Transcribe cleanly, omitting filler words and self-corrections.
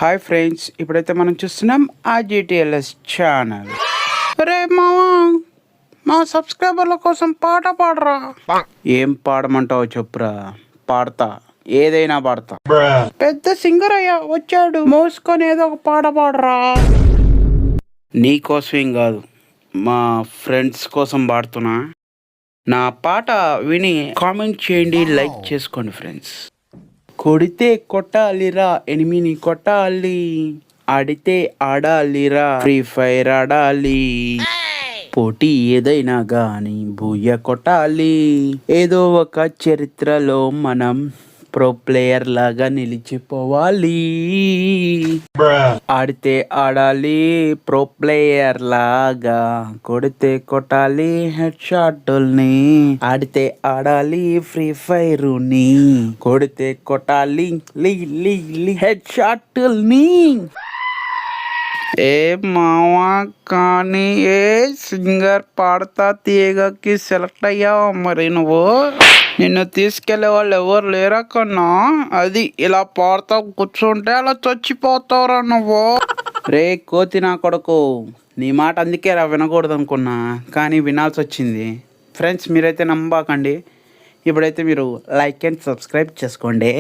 Hi friends, ఇప్పుడైతే మనం చూస్తున్నాం ఆర్జీటీఎల్ఎస్ ఛానల్. అరే మావా, మా సబ్స్క్రైబర్ల కోసం పాట పాడరా. ఏం పాడమంటావు చెప్పురా, పాడతా, ఏదైనా పాడతా. పెద్ద సింగర్ అయ్యా వచ్చాడు, మోసుకొని ఏదో ఒక పాట పాడరా. నీకోసమేం కాదు, మా ఫ్రెండ్స్ కోసం పాడుతున్నా. నా పాట విని కామెంట్ చేయండి, లైక్ చేసుకోండి ఫ్రెండ్స్. కొడితే కొట్టాలిరా, ఎనిమిని కొట్టాలి, ఆడితే ఆడాలిరా, ఫ్రీ ఫైర్ ఆడాలి. పోటీ ఏదైనా గాని భూయ కొట్టాలి. ఏదో ఒక చరిత్రలో మనం ప్రో ప్లేయర్ లాగా నిలిచిపోవాలి. ఆడితే ఆడాలి ప్రో ప్లేయర్ లాగా, కొడితే కొట్టాలి హెడ్ షాట్ని, ఆడితే ఆడాలి ఫ్రీ ఫైర్ ని, కొడితే కొట్టాలి హెడ్ షాట్ని. ఏ మావా, కానీ ఏ సింగర్ పాడతా తీయగకి సెలెక్ట్ అయ్యావు మరి నువ్వు? నిన్ను తీసుకెళ్లే వాళ్ళు ఎవరు లేరా కన్నా? అది ఇలా పాడుతా కూర్చుంటే అలా చచ్చిపోతావురా నువ్వు. రే కోతి నా కొడుకు, నీ మాట అందుకే రా వినకూడదు అనుకున్నా, కానీ వినాల్సి వచ్చింది. ఫ్రెండ్స్, మీరైతే నమ్మబాకండి. ఇప్పుడైతే మీరు లైక్ అండ్ సబ్స్క్రైబ్ చేసుకోండి.